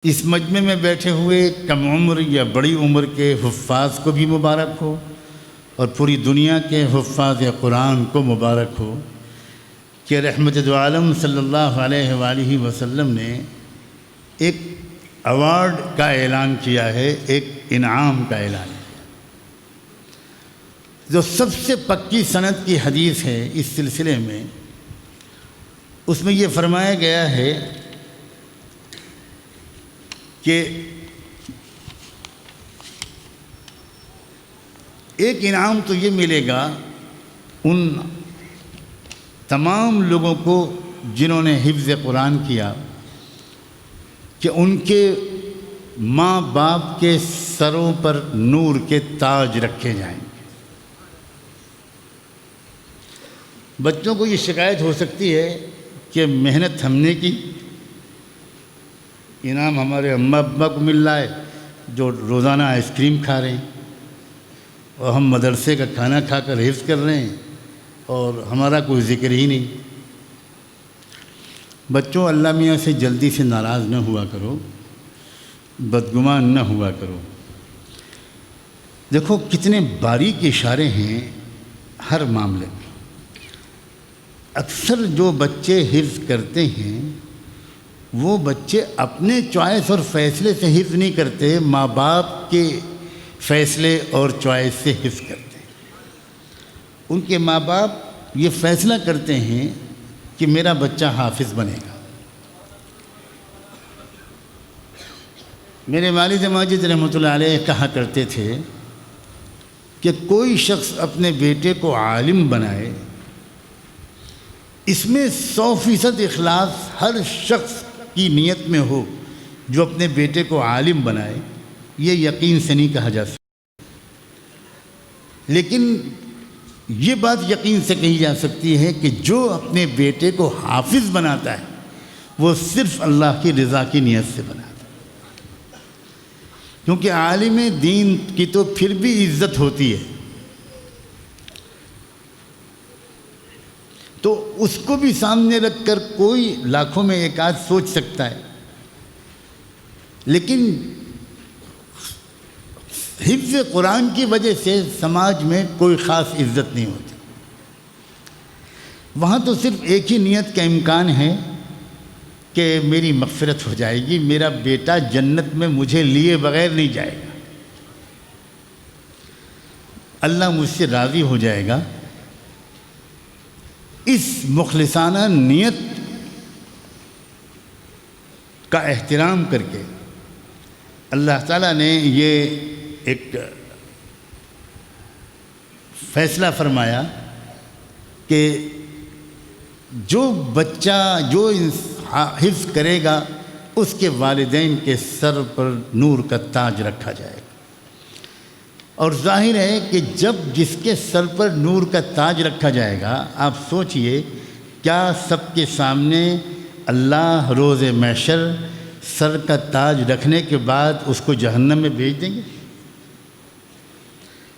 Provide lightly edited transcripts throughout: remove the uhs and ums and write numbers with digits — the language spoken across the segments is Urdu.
اس مجمع میں بیٹھے ہوئے کم عمر یا بڑی عمر کے حفاظ کو بھی مبارک ہو اور پوری دنیا کے حفاظ قرآن کو مبارک ہو کہ رحمت دو عالم صلی اللہ علیہ وآلہ وسلم نے ایک ایوارڈ کا اعلان کیا ہے، ایک انعام کا اعلان کیا، جو سب سے پکی سند کی حدیث ہے اس سلسلے میں۔ اس میں یہ فرمایا گیا ہے کہ ایک انعام تو یہ ملے گا ان تمام لوگوں کو جنہوں نے حفظ قرآن کیا کہ ان کے ماں باپ کے سروں پر نور کے تاج رکھے جائیں گے۔ بچوں کو یہ شکایت ہو سکتی ہے کہ محنت ہم نے کی، انعام ہمارے اماں ابا کو مل رہا ہے جو روزانہ آئس کریم کھا رہے ہیں، اور ہم مدرسے کا کھانا کھا کر حفظ کر رہے ہیں اور ہمارا کوئی ذکر ہی نہیں۔ بچوں، اللہ میاں سے جلدی سے ناراض نہ ہوا کرو، بدگمان نہ ہوا کرو۔ دیکھو کتنے باریک اشارے ہیں ہر معاملے میں۔ اکثر جو بچے حفظ کرتے ہیں وہ بچے اپنے چوائس اور فیصلے سے حفظ نہیں کرتے، ماں باپ کے فیصلے اور چوائس سے حفظ کرتے ہیں۔ ان کے ماں باپ یہ فیصلہ کرتے ہیں کہ میرا بچہ حافظ بنے گا۔ میرے والد ماجد رحمۃ اللہ علیہ کہا کرتے تھے کہ کوئی شخص اپنے بیٹے کو عالم بنائے، اس میں 100% اخلاص ہر شخص کی نیت میں ہو جو اپنے بیٹے کو عالم بنائے، یہ یقین سے نہیں کہا جا سکتا، لیکن یہ بات یقین سے کہی جا سکتی ہے کہ جو اپنے بیٹے کو حافظ بناتا ہے وہ صرف اللہ کی رضا کی نیت سے بناتا ہے، کیونکہ عالم دین کی تو پھر بھی عزت ہوتی ہے، تو اس کو بھی سامنے رکھ کر کوئی لاکھوں میں ایک آدھ سوچ سکتا ہے، لیکن حفظ قرآن کی وجہ سے سماج میں کوئی خاص عزت نہیں ہوتی۔ وہاں تو صرف ایک ہی نیت کا امکان ہے کہ میری مغفرت ہو جائے گی، میرا بیٹا جنت میں مجھے لیے بغیر نہیں جائے گا، اللہ مجھ سے راضی ہو جائے گا۔ اس مخلصانہ نیت کا احترام کر کے اللہ تعالیٰ نے یہ ایک فیصلہ فرمایا کہ جو بچہ جو حفظ کرے گا اس کے والدین کے سر پر نور کا تاج رکھا جائے گا۔ اور ظاہر ہے کہ جب جس کے سر پر نور کا تاج رکھا جائے گا، آپ سوچئے کیا سب کے سامنے اللہ روز محشر سر کا تاج رکھنے کے بعد اس کو جہنم میں بھیج دیں گے؟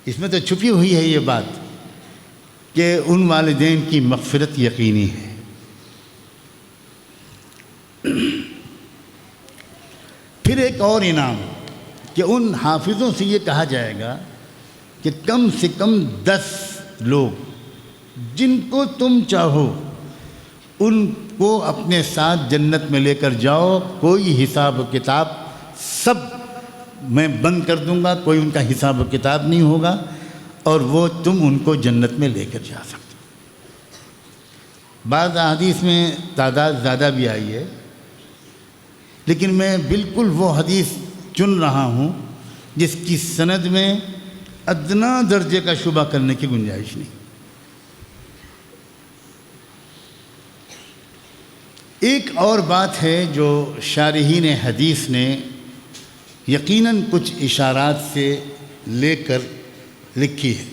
اس میں تو چھپی ہوئی ہے یہ بات کہ ان والدین کی مغفرت یقینی ہے۔ پھر ایک اور انعام کہ ان حافظوں سے یہ کہا جائے گا کہ کم سے کم 10 لوگ جن کو تم چاہو ان کو اپنے ساتھ جنت میں لے کر جاؤ، کوئی حساب و کتاب، سب میں بند کر دوں گا، کوئی ان کا حساب و کتاب نہیں ہوگا، اور وہ تم ان کو جنت میں لے کر جا سکتے ہو۔ بعض احادیث میں تعداد زیادہ بھی آئی ہے، لیکن میں بالکل وہ حدیث چن رہا ہوں جس کی سند میں ادنا درجے کا شبہ کرنے کی گنجائش نہیں۔ ایک اور بات ہے جو شارحین حدیث نے یقیناً کچھ اشارات سے لے کر لکھی ہے،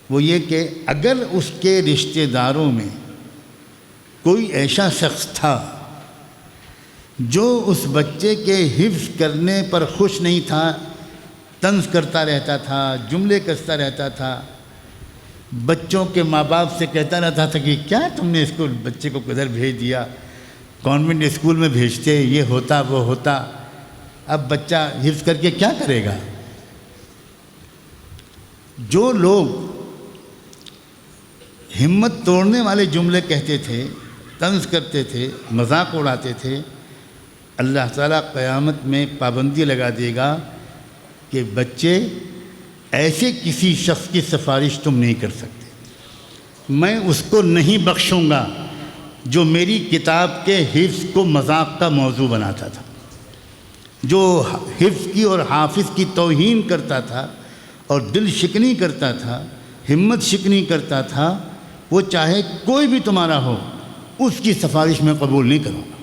وہ یہ کہ اگر اس کے رشتہ داروں میں کوئی ایسا شخص تھا جو اس بچے کے حفظ کرنے پر خوش نہیں تھا، طنز کرتا رہتا تھا، جملے کستا رہتا تھا، بچوں کے ماں باپ سے کہتا رہتا تھا کہ کیا تم نے اس کو بچے کو کدھر بھیج دیا، کانوینٹ اسکول میں بھیجتے، یہ ہوتا وہ ہوتا، اب بچہ حفظ کر کے کیا کرے گا؟ جو لوگ ہمت توڑنے والے جملے کہتے تھے، طنز کرتے تھے، مذاق اڑاتے تھے، اللہ تعالیٰ قیامت میں پابندی لگا دے گا کہ بچے ایسے کسی شخص کی سفارش تم نہیں کر سکتے، میں اس کو نہیں بخشوں گا جو میری کتاب کے حفظ کو مذاق کا موضوع بناتا تھا، جو حفظ کی اور حافظ کی توہین کرتا تھا اور دل شکنی کرتا تھا، ہمت شکنی کرتا تھا، وہ چاہے کوئی بھی تمہارا ہو، اس کی سفارش میں قبول نہیں کروں گا۔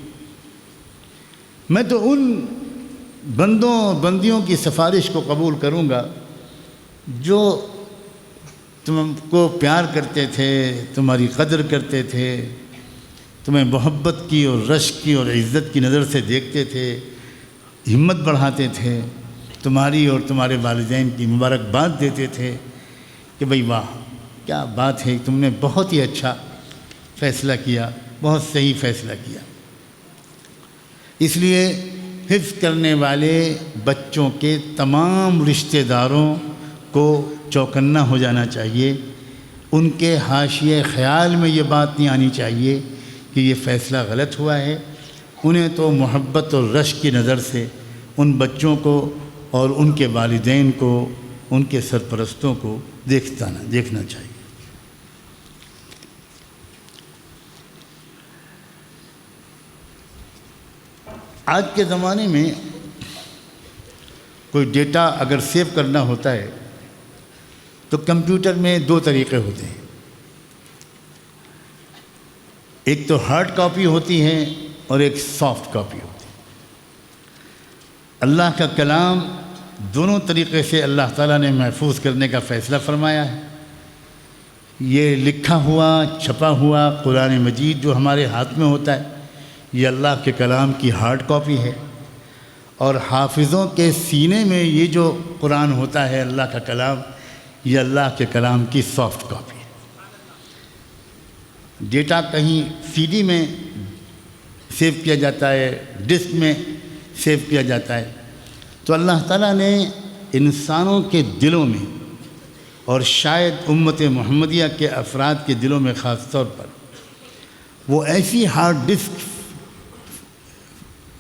میں تو ان بندیوں کی سفارش کو قبول کروں گا جو تم کو پیار کرتے تھے، تمہاری قدر کرتے تھے، تمہیں محبت کی اور رشک کی اور عزت کی نظر سے دیکھتے تھے، ہمت بڑھاتے تھے، تمہاری اور تمہارے والدین کی مبارکباد دیتے تھے کہ بھئی واہ کیا بات ہے، تم نے بہت ہی اچھا فیصلہ کیا، بہت صحیح فیصلہ کیا۔ اس لیے حفظ کرنے والے بچوں کے تمام رشتہ داروں کو چوکنا ہو جانا چاہیے، ان کے حاشیے خیال میں یہ بات نہیں آنی چاہیے کہ یہ فیصلہ غلط ہوا ہے۔ انہیں تو محبت اور رشک کی نظر سے ان بچوں کو اور ان کے والدین کو، ان کے سرپرستوں کو دیکھنا چاہیے۔ آج کے زمانے میں کوئی ڈیٹا اگر سیو کرنا ہوتا ہے تو کمپیوٹر میں دو طریقے ہوتے ہیں، ایک تو ہارڈ کاپی ہوتی ہے اور ایک سافٹ کاپی ہوتی ہے۔ اللہ کا کلام دونوں طریقے سے اللہ تعالیٰ نے محفوظ کرنے کا فیصلہ فرمایا ہے۔ یہ لکھا ہوا، چھپا ہوا قرآن مجید جو ہمارے ہاتھ میں ہوتا ہے، یہ اللہ کے کلام کی ہارڈ کاپی ہے، اور حافظوں کے سینے میں یہ جو قرآن ہوتا ہے اللہ کا کلام، یہ اللہ کے کلام کی سافٹ کاپی ہے۔ ڈیٹا کہیں سی ڈی میں سیو کیا جاتا ہے، ڈسک میں سیو کیا جاتا ہے، تو اللہ تعالیٰ نے انسانوں کے دلوں میں اور شاید امت محمدیہ کے افراد کے دلوں میں خاص طور پر وہ ایسی ہارڈ ڈسک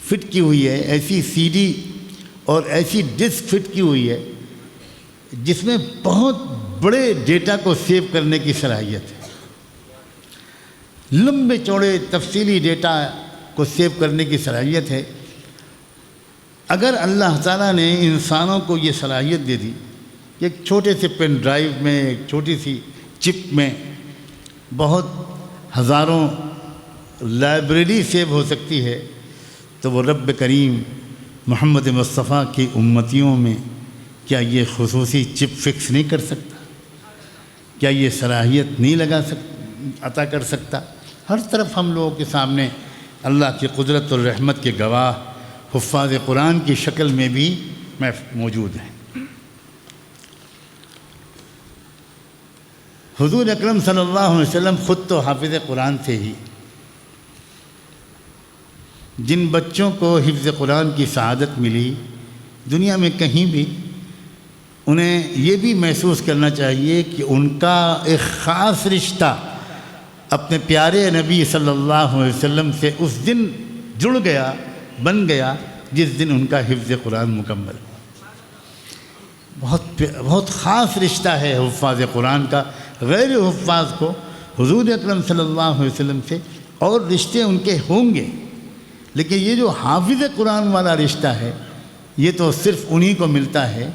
فٹ کی ہوئی ہے، ایسی سی ڈی اور ایسی ڈسک فٹ کی ہوئی ہے جس میں بہت بڑے ڈیٹا کو سیو کرنے کی صلاحیت ہے، لمبے چوڑے تفصیلی ڈیٹا کو سیو کرنے کی صلاحیت ہے۔ اگر اللہ تعالیٰ نے انسانوں کو یہ صلاحیت دے دی کہ ایک چھوٹے سے پین ڈرائیو میں، ایک چھوٹی سی چپ میں بہت ہزاروں لائبریری سیو ہو سکتی ہے، تو وہ رب کریم محمد مصطفیٰ کی امتیوں میں کیا یہ خصوصی چپ فکس نہیں کر سکتا؟ کیا یہ صلاحیت نہیں عطا کر سکتا؟ ہر طرف ہم لوگوں کے سامنے اللہ کی قدرت اور رحمت کے گواہ حفاظ قرآن کی شکل میں بھی موجود ہیں۔ حضور اکرم صلی اللہ علیہ وسلم خود تو حافظ قرآن تھے ہی۔ جن بچوں کو حفظ قرآن کی سعادت ملی دنیا میں کہیں بھی، انہیں یہ بھی محسوس کرنا چاہیے کہ ان کا ایک خاص رشتہ اپنے پیارے نبی صلی اللہ علیہ وسلم سے اس دن جڑ گیا، بن گیا، جس دن ان کا حفظ قرآن مکمل ہوا۔ بہت خاص رشتہ ہے حفاظ قرآن کا غیر حفاظ کو حضور اکرم صلی اللہ علیہ وسلم سے، اور رشتے ان کے ہوں گے، لیکن یہ جو حافظ قرآن والا رشتہ ہے یہ تو صرف انہی کو ملتا ہے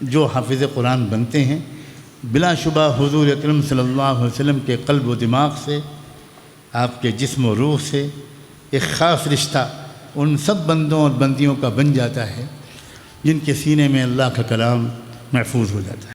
جو حافظ قرآن بنتے ہیں۔ بلا شبہ حضور اکرم صلی اللہ علیہ وسلم کے قلب و دماغ سے، آپ کے جسم و روح سے ایک خاص رشتہ ان سب بندوں اور بندیوں کا بن جاتا ہے جن کے سینے میں اللہ کا کلام محفوظ ہو جاتا ہے۔